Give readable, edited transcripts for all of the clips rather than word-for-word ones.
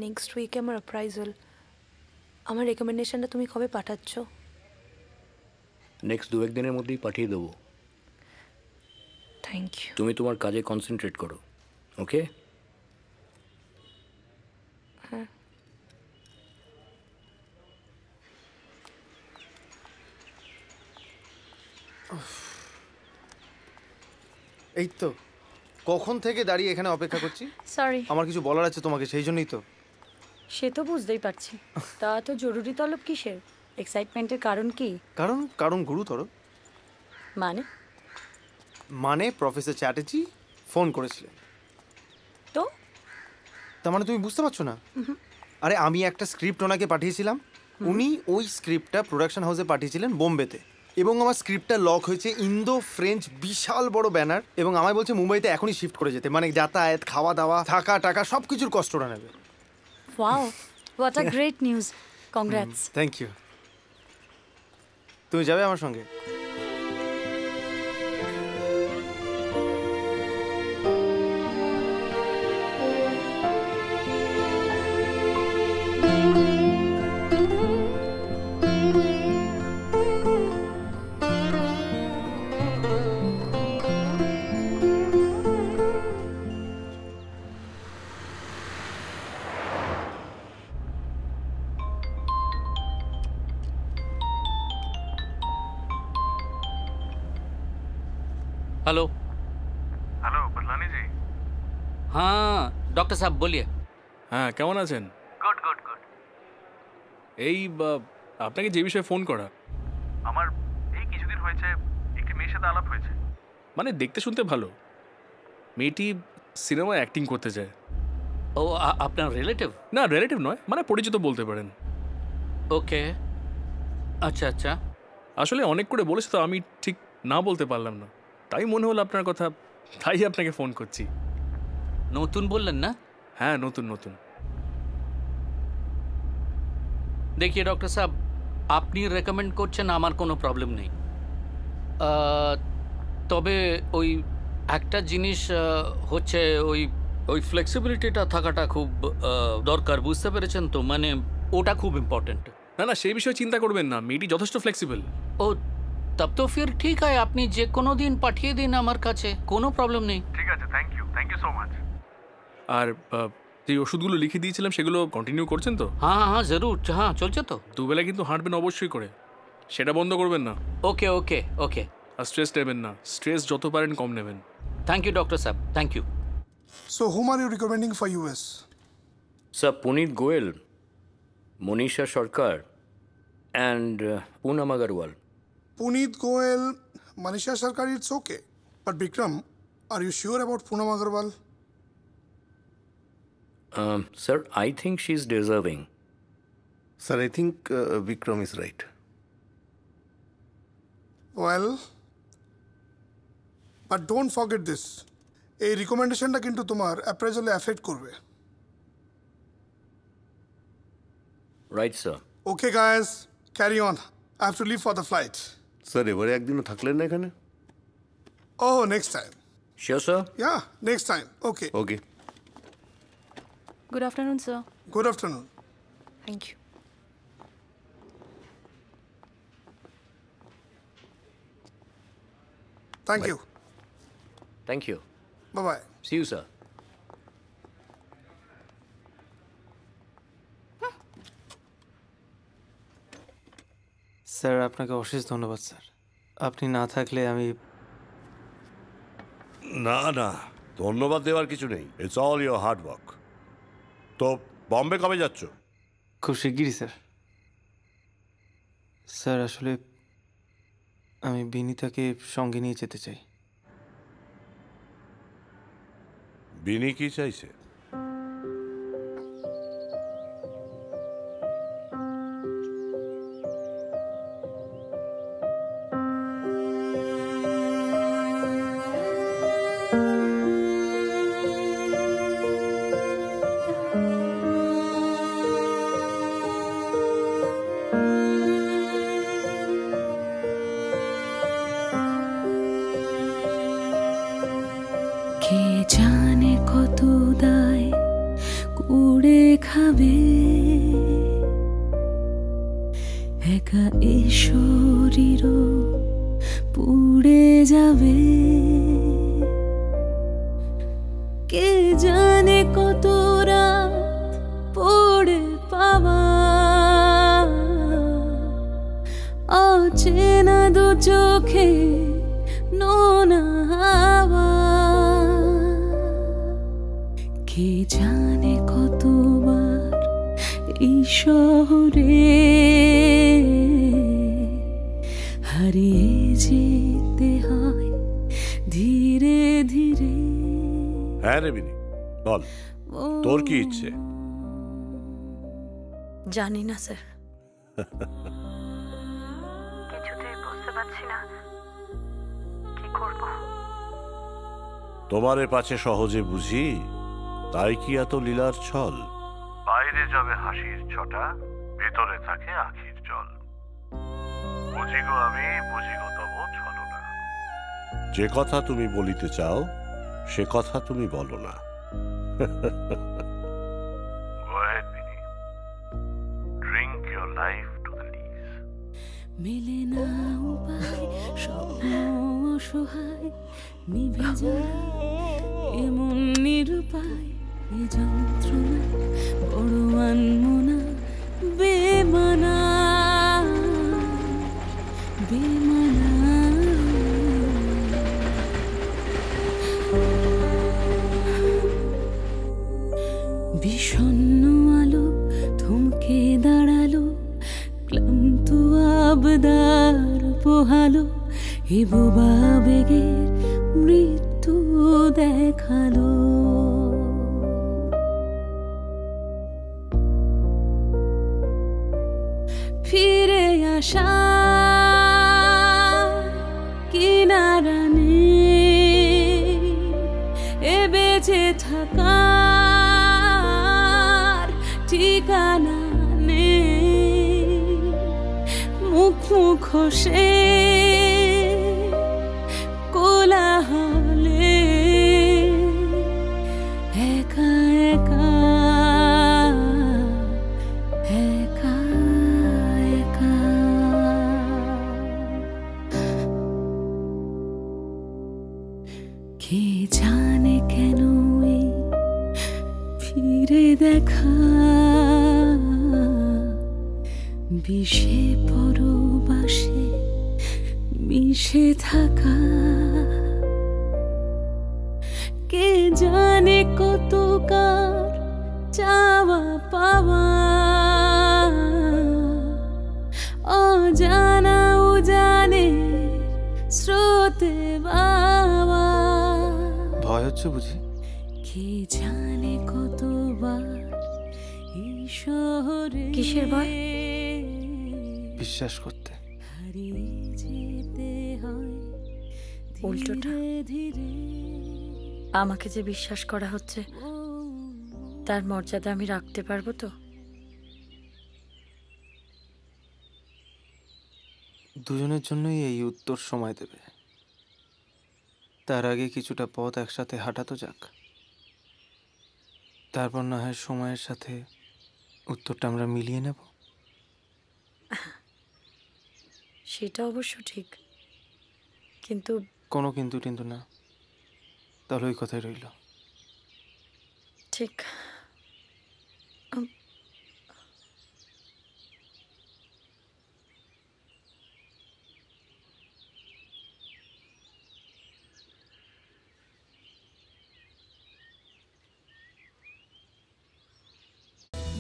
Next উইকে আমার appraisal. আমার রেকমেন্ডেশনটা তুমি কবে পাঠাচ্ছ? নেক্সট 2-1 দিনের মধ্যেই পাঠিয়ে দেবো। Thank you. তুমি তোমার কাজে কনসেন্ট্রেট করো, ওকে? হ্যাঁ। এই তো কখন থেকে দাঁড়িয়ে এখানে অপেক্ষা করছি। সরি, আমার কিছু বলার আছে তোমাকে, সেই জন্যই তো। সে তো বুঝতেই পারছি। তা তো জরুরি তলব কিসের? এক্সাইটমেন্টের কারণ কি? কারণ গুরুতর। মানে প্রফেসর চ্যাটার্জি ফোন করেছিলেন। তো তার মানে তুমি বুঝতে পারছো না? আরে আমি একটা স্ক্রিপ্ট ওনাকে পাঠিয়েছিলাম, উনি ওই স্ক্রিপ্টটা প্রোডাকশন হাউসে পাঠিয়েছিলেন বোম্বেতে, এবং আমার স্ক্রিপ্টটা লক হয়েছে ইন্দো ফ্রেঞ্চ বিশাল বড় ব্যানার, এবং আমায় বলছে মুম্বাইতে এখনই শিফট করে যেতে, মানে যাতায়াত, খাওয়া দাওয়া, থাকা টাকা সব কিছুর কষ্টটা নেবে। Wow, what a great news, congrats. Thank you. তুমি যাবে আমার সঙ্গে? Hello hello Badlani ji. हाँ डॉक्टर साहब बोलिए। হ্যাঁ কেমন আছেন? Good good good. এই আপনাকে যে বিষয়ে ফোন করা, আমার এই কিছুদিন হয়েছে একটি মেয়ের সাথে আলাপ হয়েছে। মানে দেখতে শুনতে ভালো, মেয়েটি সিনেমায় অ্যাক্টিং করতে চায়। ও আপনার রিলেটিভ? না রিলেটিভ নয়, মানে পরিচিত বলতে পারেন। ওকে, আচ্ছা আচ্ছা। আসলে অনেক করে বলেছে তো আমি ঠিক না বলতে পারলাম না, তাই মনে হলো আপনার কথা, তাই আপনাকে ফোন করছি। নতুন বললেন না? হ্যাঁ নতুন নতুন। देखिए डॉक्टर साहब, আপনি রেকমেন্ড করছেন, আমার কোনো প্রবলেম নেই। তবে ওই একটা জিনিস হচ্ছে ওই ফ্লেক্সিবিলিটিটা থাকাটা খুব দরকার, বুঝতে পেরেছেন তো? মানে ওটা খুব ইম্পর্টেন্ট। না না সেই বিষয়ে চিন্তা করবেন না, মেয়েটি যথেষ্ট ফ্লেক্সিবল। ও তব তো ফির ঠিক আছে, আপনি যে কোনো দিন পাঠিয়ে দিন আমার কাছে, কোনো প্রবলেম নেই। ঠিক আছে, থ্যাংক ইউ সো মাচ। আর যে ওষুধগুলো লিখে দিয়েছিলাম সেগুলো কন্টিনিউ করছেন তো? হ্যাঁ হ্যাঁ জরুর, হ্যাঁ চলছে তো। দুবেলা কিন্তু হাঁটবেন অবশ্যই করে, সেটা বন্ধ করবেন না। ওকে ওকে ওকে। আর স্ট্রেস নেবেন না, স্ট্রেস যত পারেন কম নেবেন। থ্যাংক ইউ ডক্টর সাহেব, thank you. So whom are you recommending for US? Sir Puneet Goel, Manisha Sarkar and Poonam Agarwal. Puneet Goel, Manisha Sarkar, it's okay. But Bikram, are you sure about Poonam Agarwal? Sir, I think she's deserving. Sir, I think Vikram is right. Well, but don't forget this. এই রিকমেন্ডেশনটা কিন্তু তোমার অ্যাপ্রাইজালে effect করবে। Right, sir. Okay guys, carry on. I have to leave for the flight. Sir এবারে একদিনও থাকলেন না এখানে? Oh, next time. Sure, sir? Yeah, next time. Okay. Okay. Good afternoon sir. Good afternoon. Thank you. Thank you. Thank you. Bye-bye. See you, sir. Sir আপনাকে অশেষ ধন্যবাদ sir, আপনি না থাকলে আমি। না না, ধন্যবাদ দেওয়ার কিছু নেই, it's all your hard work. তো বম্বে কবে যাচ্ছ? খুব শিগগিরই স্যার। স্যার আসলে আমি বিনিতাকে সঙ্গে নিয়ে যেতে চাই। বিনি কি চাইছে? কে জানে কত শরীরও পুড়ে যাবে। কে জানে কত রাত পড়ে পাওয়া অচেনা দু চোখে নোনা হাওয়া। কে জানে কতবার এই শহরে হারিয়ে যেতে হয় ধীরে ধীরে। হ্যাঁ রে বিনি, বল তোর কি ইচ্ছে? জানি না স্যার। কিছুতেই বুঝতে পারছি না কি করব। তোমারে পাছে সহজে বুঝি, তাই কি এত লীলার ছল? বাইরে যাবে হাসির ছটা, ভেতরে থাকে আখির জল। বুঝি গো আমি, বুঝি গো তব ছলনা। যে কথা তুমি বলিতে চাও সে কথা তুমি বলো না। Go ahead, Vinny. Drink your life to the lees. মেলে না উপায়, স্বপ্ন অসহায় নিভে যায় এমন নিরুপায়। এ যন্ত্রণা বড় আনমনা, বেমানা বেমানা। বিষণ্ণ আলো থমকে দাঁড়ালো, ক্লান্ত আবদার পোহালো। এ বোবা বেগের মৃত্যু দেখালো। ফিরে আসা কিনারা নেই, এ বেঁচে থাকার ঠিকানা নেই। মুখ মুখোশে কোলাহলে একা একা একা একা। কে জানে কেন এই ফিরে দেখা, বিষে পরবাসে মিশে থাকা। কে জানে কত কার চাওয়া পাওয়া, অজানা উজানে স্রোতে বাওয়া। ভয় হচ্ছে বুঝি? কে জানে কতবার এই শহরে কিসের ভয়? বিশ্বাস করতে। হারিয়ে যেতে হয় উল্টোটা। ধীরে। আমাকে যে বিশ্বাস করা হচ্ছে তার মর্যাদা আমি রাখতে পারবো তো? দুজনের জন্যই এই উত্তর সময় দেবে। তার আগে কিছুটা পথ একসাথে হাঁটাতো যাক, তারপর না হয় সময়ের সাথে উত্তরটা আমরা মিলিয়ে নেব। সেটা অবশ্য ঠিক, কিন্তু কোনো কিন্তু টিন্তু না। তাহলে ওই কথাই রইল। ঠিক।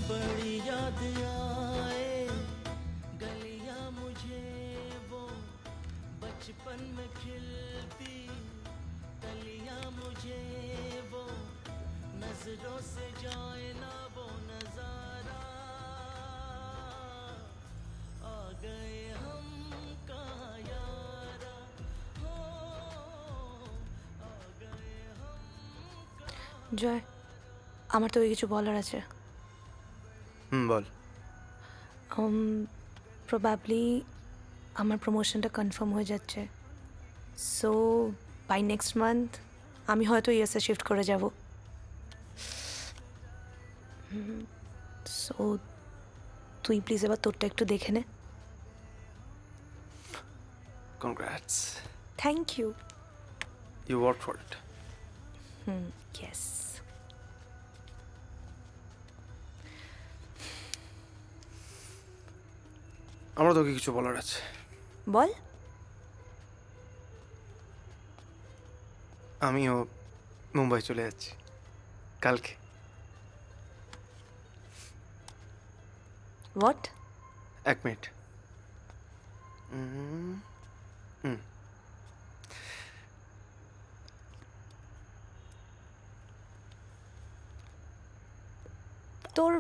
बड़ी याद आए गलियां मुझे वो बचपन में खिलती कलियां मुझे वो नजरों से जाए ना वो नजारा आ गए हम कहाँ यारा हो आ गए हम জয়, আমার তো কিছু বলার আছে। বল। প্রবাবলি আমার প্রমোশনটা কনফার্ম হয়ে যাচ্ছে। সো বাই নেক্সট মান্থ আমি হয়তো ইউএসএ শিফট করে যাব। সো তুই প্লিজ এবার তোরটা একটু দেখে নে। Congrats. Thank you. You work for it. Yes. আমার তোকে কিছু বলার আছে। বল। আমিও মুম্বাই চলে যাচ্ছি কালকে। হোয়াট? 1 মিনিট। তোর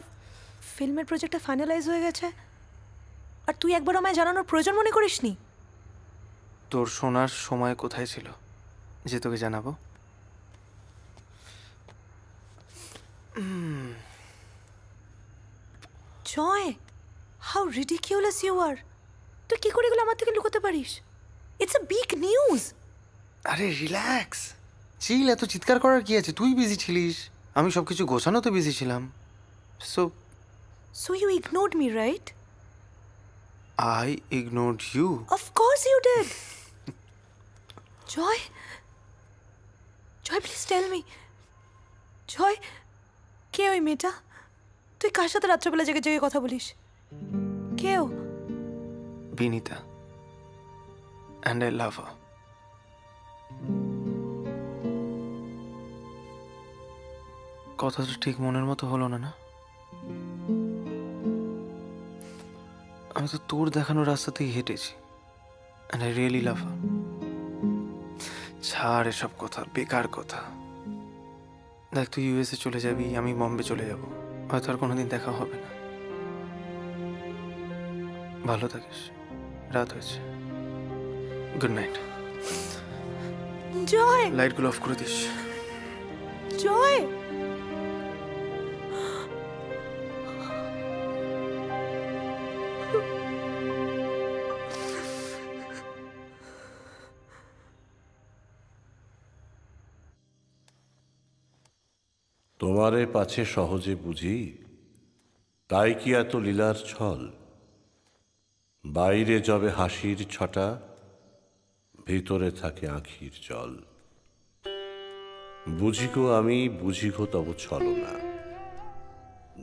ফিল্মের প্রজেক্টটা ফাইনালাইজ হয়ে গেছে আর তুই একবার আমায় জানানোর প্রয়োজন মনে করিসনি? তোর শোনার সময় কোথায় ছিল যে তোকে জানাবো? জয়, হাউ রিডিকিউলাস ইউ আর। তুই কি করে এগুলো আমার থেকে লুকোতে পারিস? It's a big news. আরে রিল্যাক্স, চিল। এত চিৎকার করার কি আছে? তুই বিজি ছিলিস, আমি সব কিছু গোছানোতে বিজি ছিলাম। So you ignored me, right? I ignored you. Of course you did. Joy, please tell me. Joy, কে ওই মেয়েটা? তুই কার সাথে রাত্রেবেলা জেগে জেগে কথা বলিস? কে ও? Binita, and I love her. কথাটা ঠিক মনের মতো হলো না, না? আমি তো তোর দেখানো রাস্তাতেই হেঁটেছি, and I really love her. ছাড় এসব কথা, বেকার কথা। দেখ, তুই ইউএসএ চলে যাবি, আমি বম্বে চলে যাব, হয়তো আর কোনোদিন দেখা হবে না। ভালো থাকিস, রাত হয়েছে, গুড নাইট। জয়, লাইটগুলো অফ করে দিস। জয়, তোমারে পাছে সহজে বুঝি, তাই কি এত লীলার ছল? বাইরে যবে হাসির ছটা, ভিতরে থাকে আঁখির জল। বুঝিগো আমি, বুঝিগো তব ছলনা।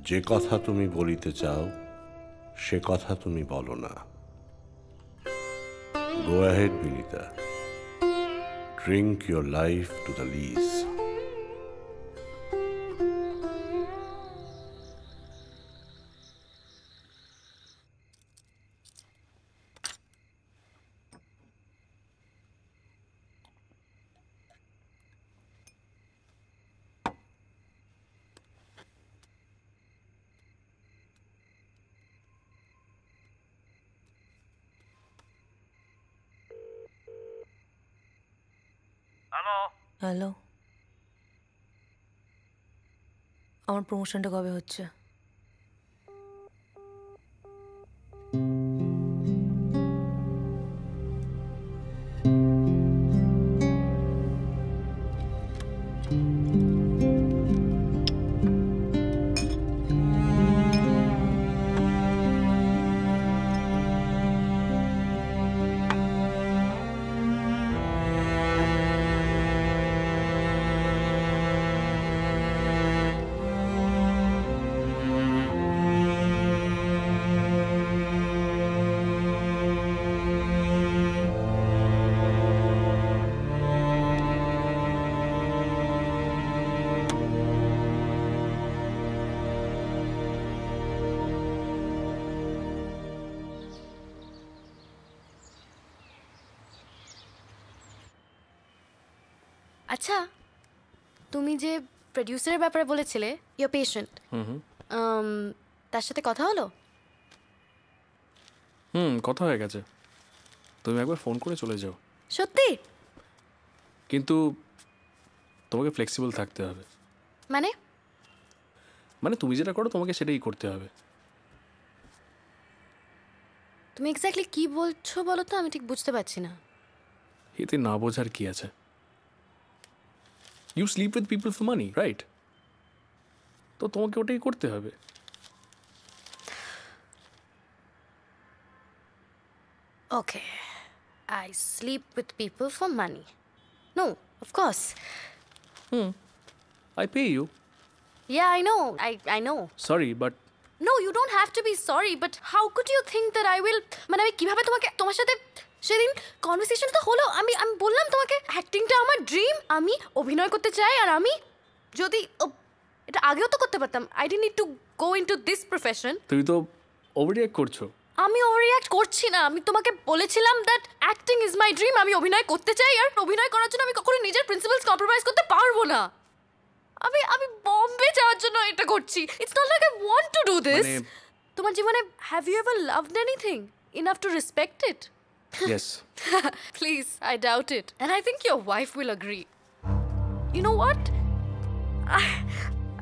যে কথা তুমি বলিতে চাও, সে কথা তুমি বলো না। Go ahead Binita, drink your life to the lees. Hello, আমার প্রমোশনটা কবে হচ্ছে? আচ্ছা, তুমি যে প্রডিউসারের ব্যাপারে বলেছিলে, ইউর পেশেন্ট, তার সাথে কথা হলো? কথা হয়ে গেছে। তুমি একবার ফোন করে চলে যাও। সত্যি? কিন্তু তোমাকে ফ্লেক্সিবল থাকতে হবে। মানে তুমি যেটা করো তোমাকে সেটাই করতে হবে। তুমি এক্স্যাক্টলি কি বলছো বলো তো, আমি ঠিক বুঝতে পারছি না। এতে না বোঝার কি আছে? You sleep with people for money, right? তো তোমাকে ওটাই করতে হবে। ওকে, I sleep with people for money. No, of course. I pay you. Yeah, I know. I know. Sorry, but No, you don't have to be sorry, but how could you think that I will মানে আমি কিভাবে তোমার সাথে সেদিন কনভারসেশনটা হলো আমি বললাম তোমাকে অ্যাক্টিংটা আমার ড্রিম আমি অভিনয় করতে চাই আর আমি যদি এটা আগেও তো করতে পারতাম I didn't need to go into this profession তুমি তো ওভাররিঅ্যাক্ট করছো। আমি ওভাররিঅ্যাক্ট করছি না আমি তোমাকে বলেছিলাম that acting is my dream আমি অভিনয় করতে চাই আর অভিনয় করার জন্য আমি কখনো নিজের প্রিন্সিপালস কম্প্রোমাইজ করতে পারবো না আমি বম্বে যাওয়ার জন্য এটা করছি it's not like I want to do this তোমার জীবনে have you ever loved anything enough to respect it Yes. Please, I doubt it. And I think your wife will agree. You know what?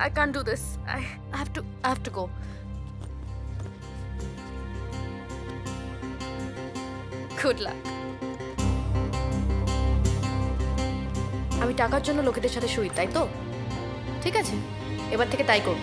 I can't do this. I have to go. Good luck. আমি টাকার জন্য লোকেদের সাথে শুই তাই তো ঠিক আছে এবার থেকে তাই করব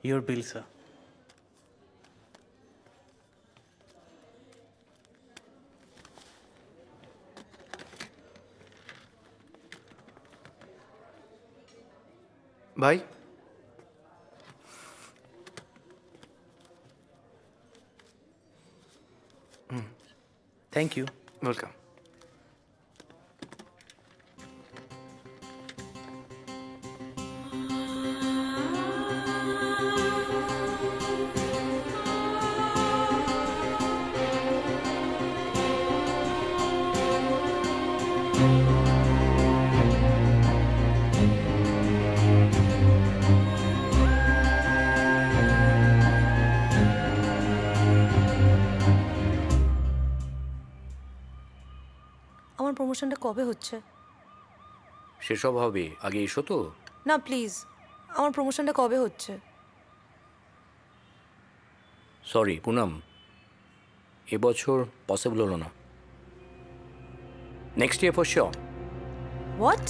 Your bill, sir. ভাই Thank you. ওয়েলকাম আমার প্রমোশনটা কবে হচ্ছে সেসব হবে আগে এসো তো। না প্লিজ আমার প্রমোশনটা কবে হচ্ছে সরি পুনম এবছর পসিবল হলো না next year for sure what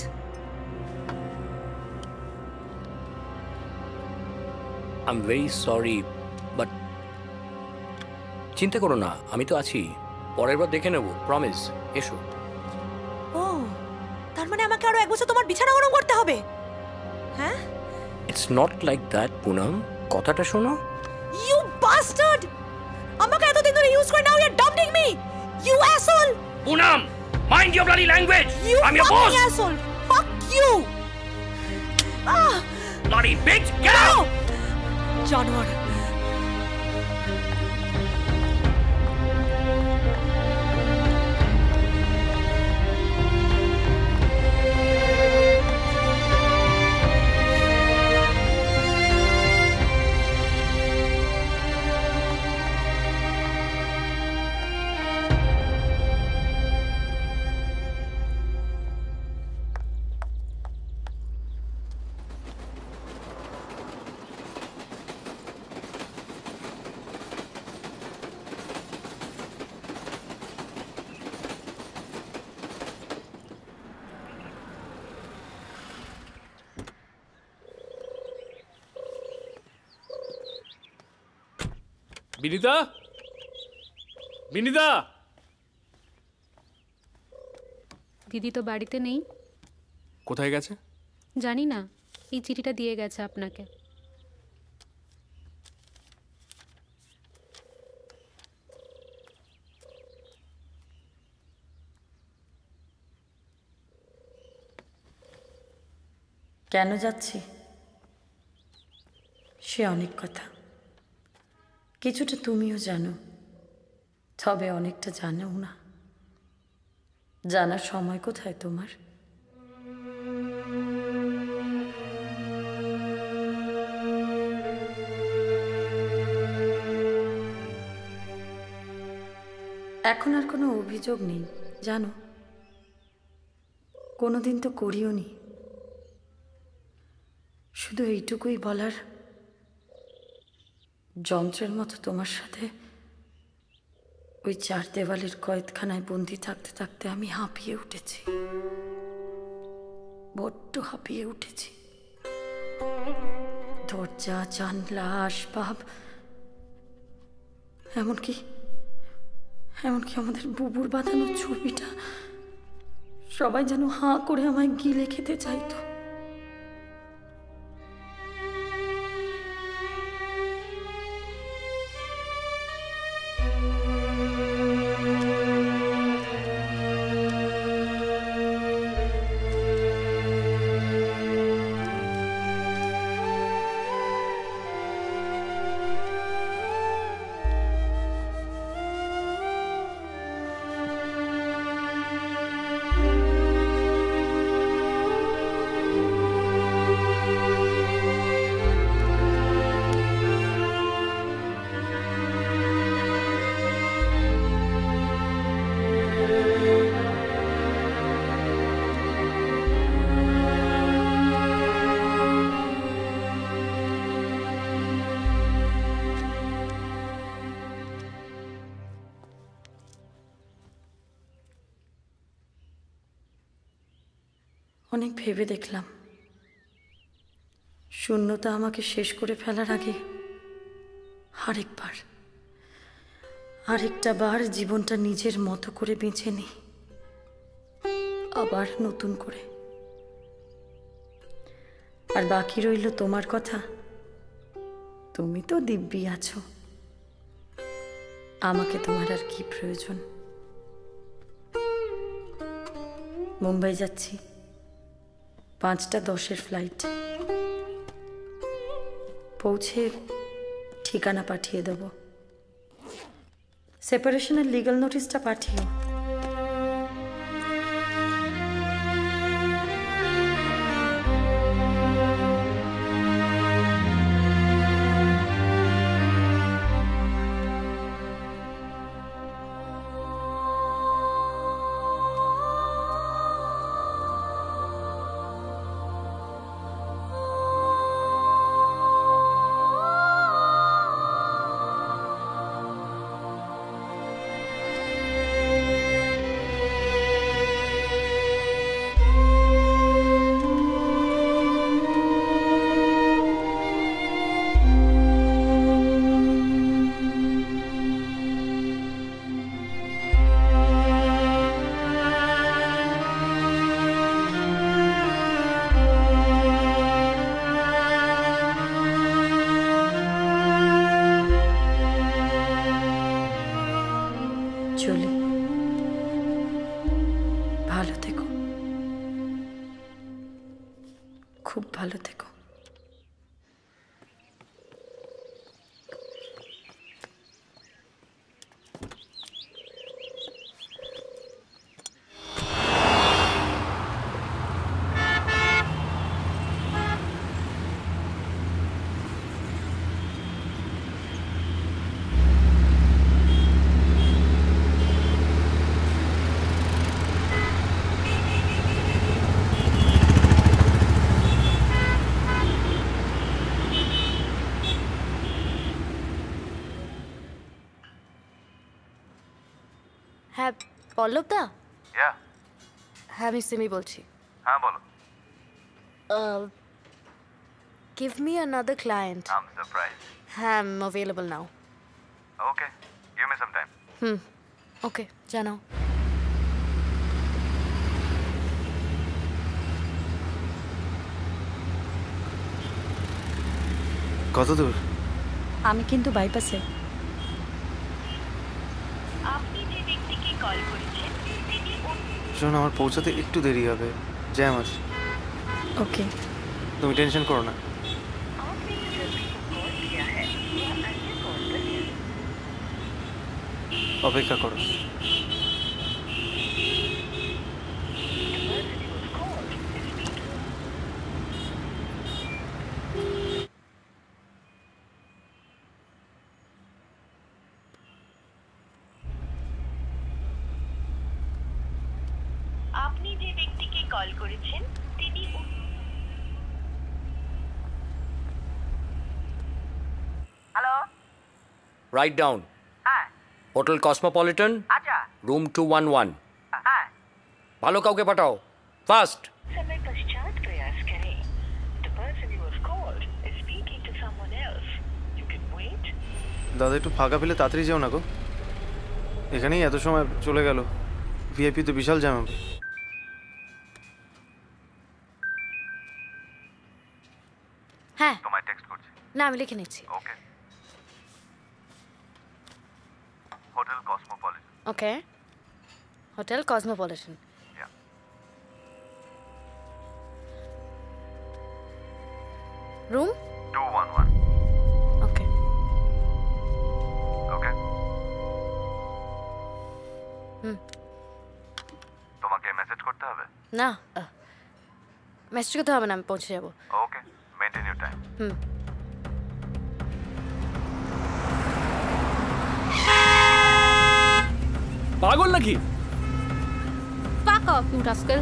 I am very sorry but চিন্তা করো না আমি তো আছি পরের বার দেখে নেব প্রমিস এসো ও তার মানে আমাকে আরো এক বছর তোমার বিছানা গরম করতে হবে হ্যাঁ it's not like that Poonam কথাটা শোনো ইউ বাস্টার্ড আমাকে এতদিন ধরে ইউজ করে now you are dumping me you asshole Poonam mind your bloody language I am your boss asshole fuck you bloody bitch get out জানোয়ার বিনিতা, বিনিতা, দিদি তো বাড়িতে নেই। কোথায় গেছে জানি না, এই চিঠিটা দিয়ে গেছে আপনাকে। কেন যাচ্ছি সে অনেক কথা, কিছুটা তুমিও জানো, তবে অনেকটা জানোও না। জানার সময় কোথায় তোমার? এখন আর কোনো অভিযোগ নেই জানো, কোনোদিন তো করিও নি। শুধু এইটুকুই বলার, যন্ত্রের মতো তোমার সাথে ওই 4 দেওয়ালের কয়েদখানায় বন্দি থাকতে থাকতে আমি হাঁপিয়ে উঠেছি, বড্ড হাঁপিয়ে উঠেছি। দরজা, জানলা, আসবাব, এমনকি আমাদের বুবুর বাঁধানো ছবিটা, সবাই যেন হাঁ করে আমায় গিলে খেতে চাইতো। অনেক ভেবে দেখলাম, শূন্যতা আমাকে শেষ করে ফেলার আগে আরেকটা বার জীবনটা নিজের মতো করে বেছে নিই, আবার নতুন করে। আর বাকি রইল তোমার কথা। তুমি তো দিব্যি আছো, আমাকে তোমার আর কি প্রয়োজন? মুম্বাই যাচ্ছি, 5:10 ফ্লাইট। পৌঁছে ঠিকানা পাঠিয়ে দেব, সেপারেশনের লিগ্যাল নোটিশটা পাঠিও। চলি, ভালো থেকো, খুব ভালো থেকো। হ্যাঁ পল্লব দা। হ্যাঁ আমি সিমি বলছি। হ্যাঁ বলো। Give me another client. I'm surprised. I'm available now. Okay, give me some time. Okay, জানাও। কত দূর? আমি কিন্তু বাইপাসে। শোন, আমার পৌঁছাতে একটু দেরি হবে, জ্যাম আছে। ওকে, তুমি টেনশন করো না। অপেক্ষা করো। আপনি যে ব্যক্তিকে কল করেছেন তিনি হ্যালো। Write down. হ্যাঁ। হোটেল কসমোপলিটন, আচ্ছা। রুম 211। হ্যাঁ। ভালো কাউকে পাঠাও, ফাস্ট। समय पश्चात प्रयास करें। The person you have called is speaking to someone else. You can wait. দাদা একটু ফাঁকা পেলে তাড়াতাড়ি যাও না গো, এখানেই এত সময় চলে গেল। ভিআইপি তো বিশাল জ্যাম হবে। হ্যাঁ, তোমায় টেক্সট করছি। না আমি লিখে নিচ্ছি। ওকে, হোটেল কসমোপলিটন। ওকে, হোটেল কসমোপলিটন। রুম 211। ওকে। ওকে, হুম। তোমাকে মেসেজ করতে হবে? না, মেসেজ করতে হবে না, আমি পৌঁছে যাবো। ওকে, মেইনটেইন ইওর টাইম। হুম। পাগল নাকি? Fuck off, you rascal.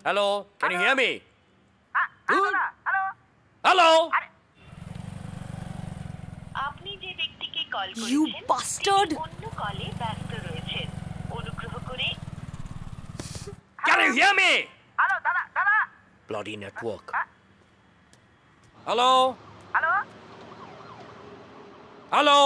Hello, can you hear me? Hello. Hello? আপনি যে ব্যক্তিকে কল You করেছেন bastard! তিনি অন্য কলে ব্যস্ত রয়েছেন। অনুগ্রহ করে Can you hear me? Hello দাদা দাদা। Bloody network. Hello? Hello. Hello?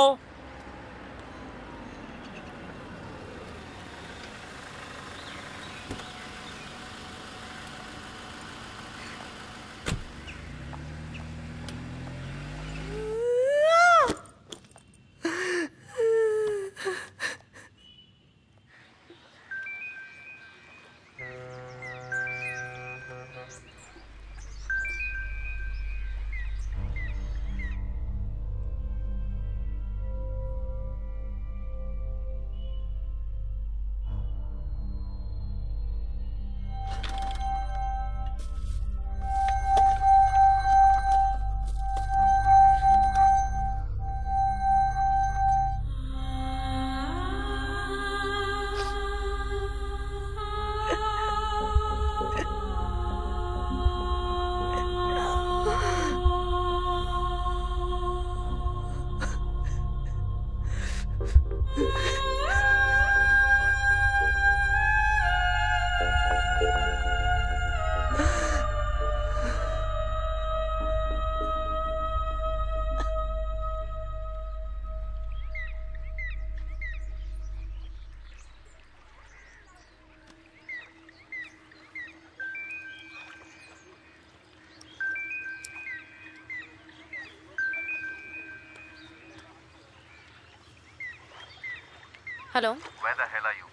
Hello. Where the hell are you?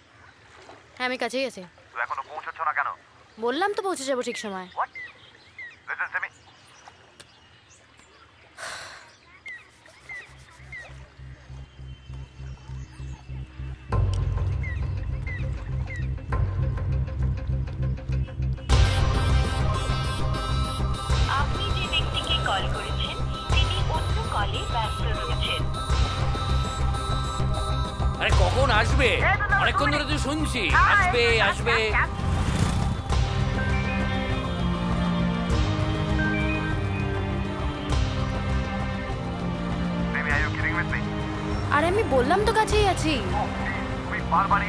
হ্যাঁ, আমি কাছেই আছি। তুই এখনো পৌঁছাচ্ছ না কেন? বললাম তো পৌঁছে যাবো ঠিক সময়। What? Listen, আসবে, অনেকক্ষণ ধরে তো শুনছি আসবে আসবে। আরে আমি বললাম তো কাছেই আছি। তুমি বারবার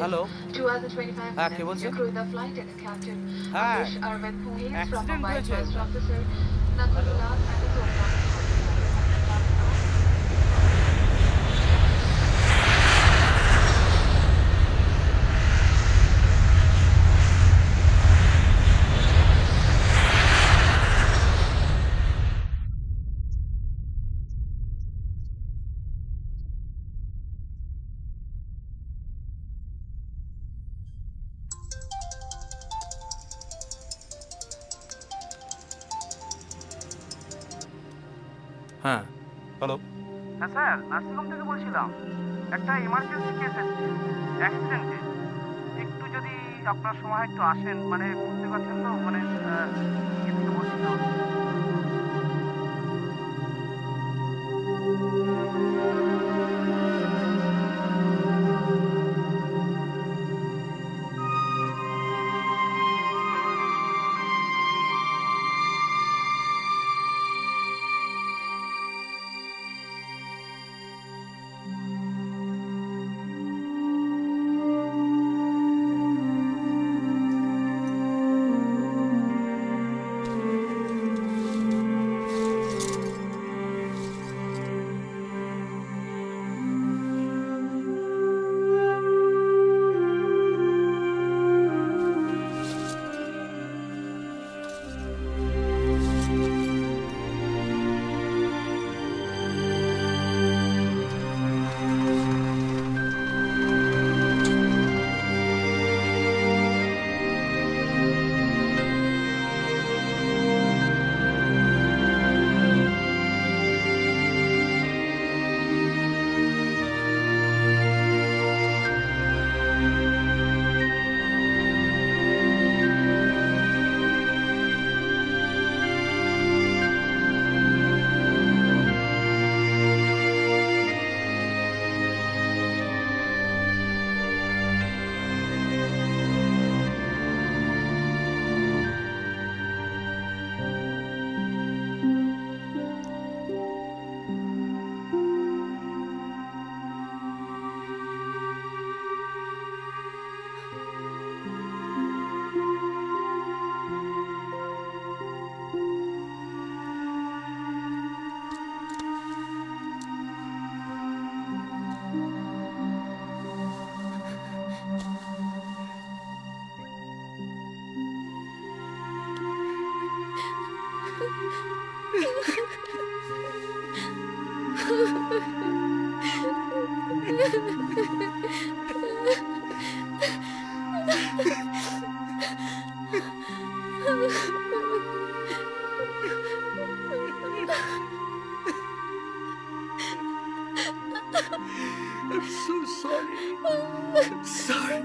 হ্যালো, হ্যাঁ কে বলছেন? হ্যাঁ, অ্যাক্সিডেন্ট হয়েছে। হ্যাঁ হ্যালো, হ্যাঁ স্যার, নার্সিংহোম থেকে বলছিলাম। একটা এমার্জেন্সি কেস এসেছে অ্যাক্সিডেন্টে। একটু যদি আপনার সময় একটু আসেন, মানে বুঝতে পারছেন তো, মানে ইয়ে থেকে বলছিলাম। I'm so sorry. I'm sorry.